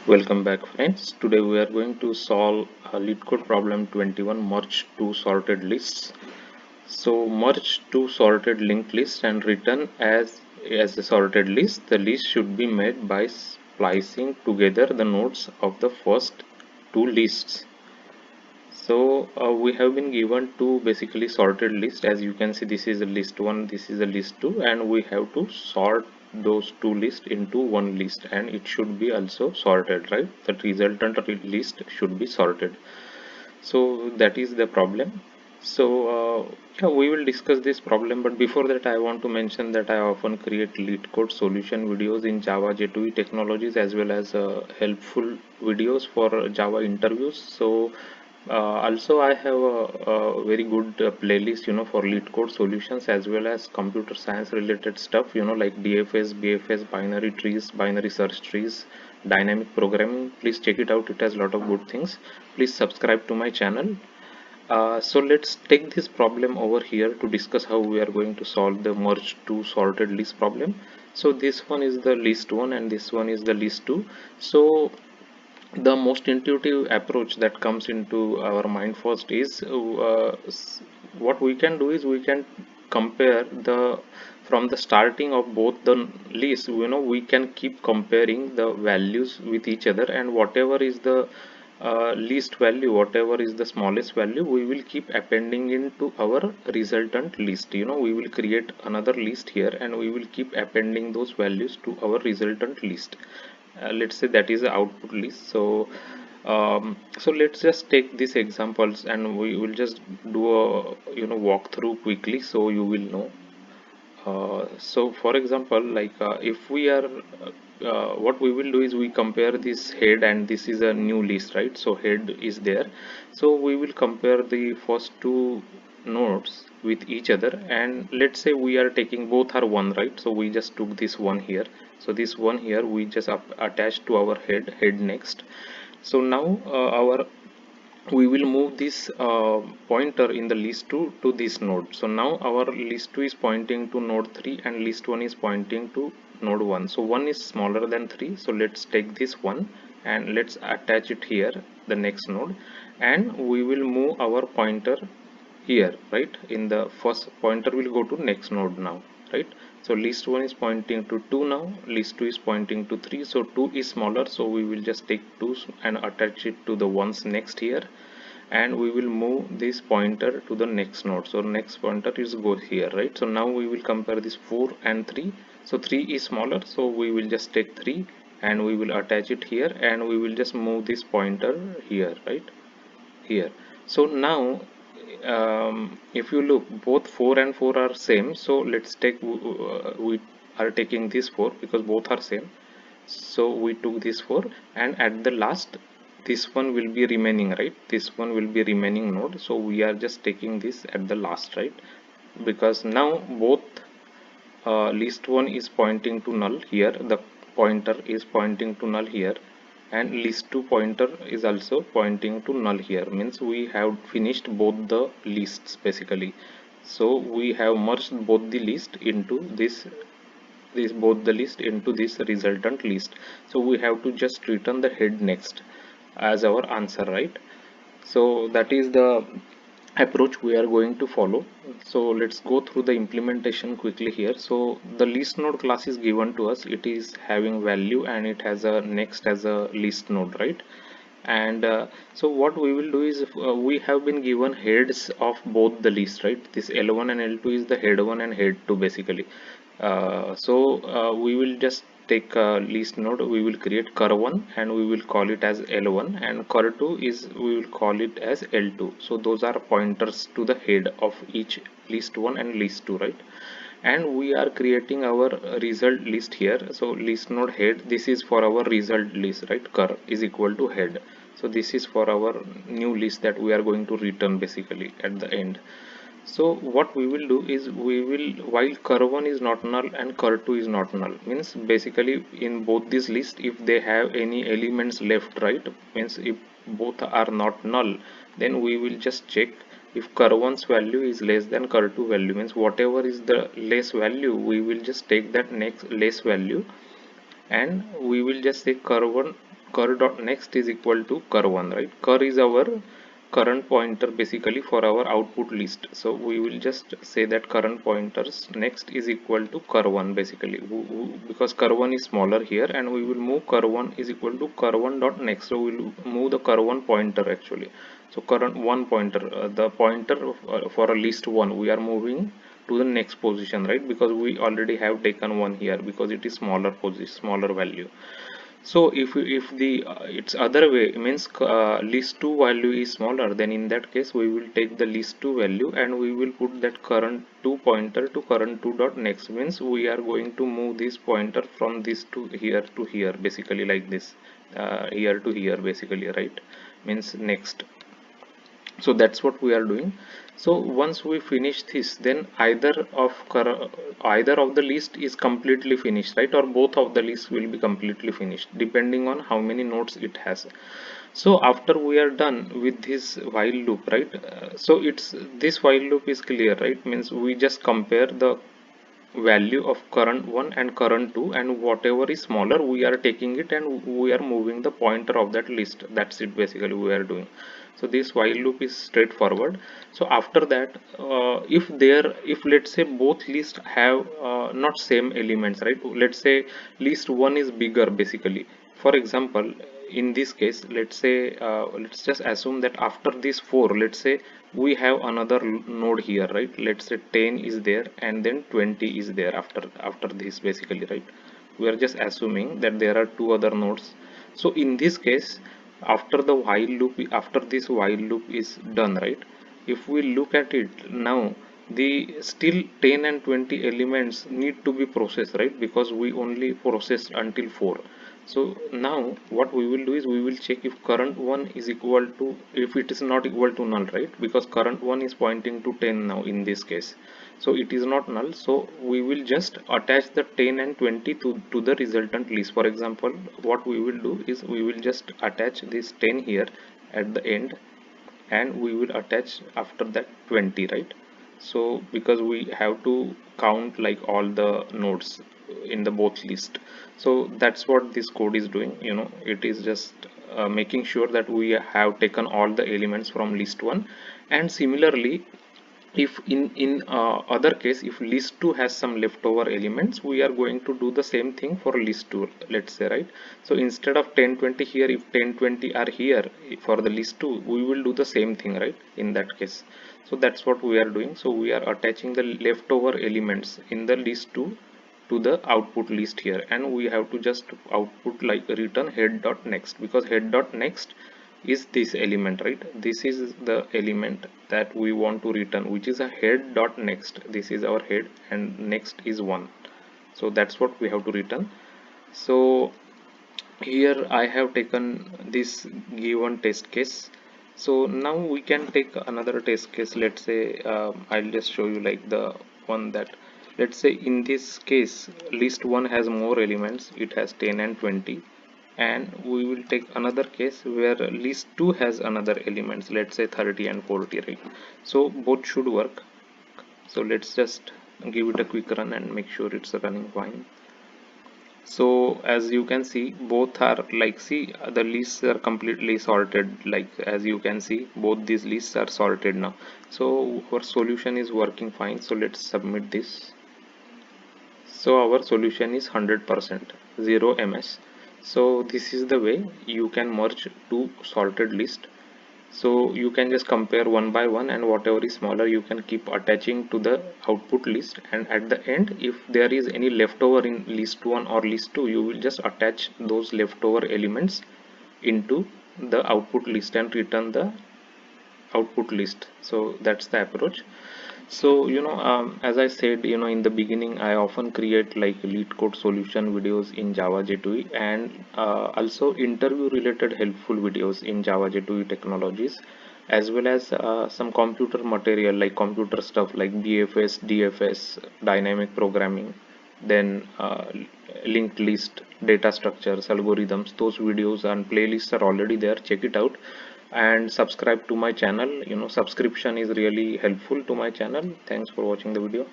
Welcome back, friends. Today we are going to solve LeetCode problem 21, merge two sorted lists. So merge two sorted linked lists and return as a sorted list. The list should be made by splicing together the nodes of the first two lists. So we have been given two basically sorted lists. As you can see, this is a list 1, this is a list 2, and we have to sort those two lists into one list, and it should be also sorted, right? The resultant list should be sorted. So that is the problem. So yeah, we will discuss this problem, but before that I want to mention that I often create LeetCode solution videos in Java J2E technologies, as well as helpful videos for Java interviews. So also I have a very good playlist, for LeetCode solutions, as well as computer science related stuff, like DFS, BFS, binary trees, binary search trees, dynamic programming. Please check it out, it has a lot of good things. Please subscribe to my channel. So let's take this problem over here to discuss how we are going to solve the merge to sorted list problem. So this one is the list 1 and this one is the list 2. So the most intuitive approach that comes into our mind first is what we can do is we can compare the from the starting of both the lists. We can keep comparing the values with each other, and whatever is the least value, whatever is the smallest value, we will keep appending into our resultant list. We will create another list here and we will keep appending those values to our resultant list. Let's say that is the output list. So let's just take these examples and we will just do a walkthrough quickly so you will know. So for example, like if we are what we will do is we compare this head, and this is a new list, right? So head is there, so we will compare the first two nodes with each other, and let's say we are taking both are one, right? So we just took this one here, so this one here we just attach to our head next. So now our we will move this pointer in the list 2 to this node. So now our list 2 is pointing to node 3 and list 1 is pointing to node 1. So 1 is smaller than 3, so let's take this one and let's attach it here, the next node, and we will move our pointer here, right? In the first pointer will go to next node now, right? So list 1 is pointing to 2 now, list 2 is pointing to 3, so 2 is smaller, so we will just take 2 and attach it to the ones next here, and we will move this pointer to the next node. So next pointer is go here, right? So now we will compare this 4 and 3. So 3 is smaller, so we will just take 3 and we will attach it here, and we will just move this pointer here, right here. So now if you look, both 4 and 4 are same, so let's take we are taking this 4 because both are same. So we took this 4, and at the last this one will be remaining, right? This one will be remaining node, so we are just taking this at the last, right? Because now both list 1 is pointing to null here, the pointer is pointing to null here, and list 2 pointer is also pointing to null here, means we have finished both the lists basically. So we have merged both the list into this both the list into this resultant list. So we have to just return the head next as our answer, right? So that is the approach we are going to follow. So let's go through the implementation quickly here. So the list node class is given to us, it is having value and it has a next as a list node, right? And so what we will do is we have been given heads of both the lists, right? This L1 and L2 is the head 1 and head 2 basically. We will just take a list node, we will create cur1 and we will call it as L1, and cur2 is we will call it as L2. So those are pointers to the head of each list 1 and list 2, right? And we are creating our result list here. So list node head, this is for our result list, right? Cur is equal to head, so this is for our new list that we are going to return basically at the end. So what we will do is we will, while cur1 is not null and cur2 is not null, means basically in both these lists if they have any elements left, right, means if both are not null, then we will just check if cur1's value is less than cur2 value, means whatever is the less value we will just take that next less value, and we will just say cur1 cur dot next is equal to cur1, right? Cur is our current pointer basically for our output list. So we will just say that current pointers next is equal to cur1 basically, because cur1 is smaller here, and we will move cur1 is equal to cur1 dot next. So we will move the cur1 pointer actually. So current one pointer, the pointer for a list 1, we are moving to the next position, right? Because we already have taken 1 here because it is smaller position, smaller value. So if the it's other way, means list 2 value is smaller, then in that case we will take the list 2 value and we will put that current 2 pointer to current 2 dot next. Means we are going to move this pointer from this to here basically, like this, here to here basically, right? Means next. So that's what we are doing. So once we finish this, then either of the list is completely finished, right? Or both of the lists will be completely finished depending on how many nodes it has. So after we are done with this while loop, right? So it's this while loop is clear, right? Means we just compare the value of current one and current two, and whatever is smaller we are taking it and we are moving the pointer of that list. That's it basically we are doing. So this while loop is straightforward. So after that, if let's say both lists have not same elements, right? Let's say list one is bigger basically. For example, in this case, let's say let's just assume that after this 4, let's say we have another node here, right? Let's say 10 is there and then 20 is there after this basically, right? We are just assuming that there are two other nodes. So in this case, after the while loop, after this while loop is done, right? If we look at it now, the still 10 and 20 elements need to be processed, right? Because we only processed until 4. So now what we will do is we will check if current one is equal to, if it is not equal to null, right? Because current one is pointing to 10 now in this case, so it is not null. So we will just attach the 10 and 20 to the resultant list. For example, what we will do is we will just attach this 10 here at the end, and we will attach after that 20, right? So because we have to count like all the nodes in the both list. So that's what this code is doing. It is just making sure that we have taken all the elements from list 1. And similarly, if in other case, if list 2 has some leftover elements, we are going to do the same thing for list 2, let's say, right? So instead of 10 20 here, if 10 20 are here for the list 2, we will do the same thing, right, in that case. So that's what we are doing. So we are attaching the leftover elements in the list 2 to the output list here, and we have to just output like return head dot next, because head dot next is this element, right? This is the element that we want to return, which is a head dot next. This is our head and next is 1. So that's what we have to return. So here I have taken this given test case. So now we can take another test case. Let's say I'll just show you like the one that, let's say in this case list 1 has more elements, it has 10 and 20, and we will take another case where list 2 has another elements, let's say 30 and 40, right? So both should work. So let's just give it a quick run and make sure it's running fine. So as you can see, both are like, see, the lists are completely sorted. Like as you can see, both these lists are sorted now. So our solution is working fine. So let's submit this. So our solution is 100%, 0 ms. So this is the way you can merge two sorted list. So you can just compare one by one, and whatever is smaller you can keep attaching to the output list, and at the end, if there is any leftover in list 1 or list 2, you will just attach those leftover elements into the output list and return the output list. So that's the approach. So as I said, in the beginning, I often create like LeetCode solution videos in Java J2E, and also interview related helpful videos in Java J2E technologies, as well as some computer material like computer stuff like BFS, DFS, dynamic programming, then linked list, data structures, algorithms. Those videos and playlists are already there. Check it out and subscribe to my channel. Subscription is really helpful to my channel. Thanks for watching the video.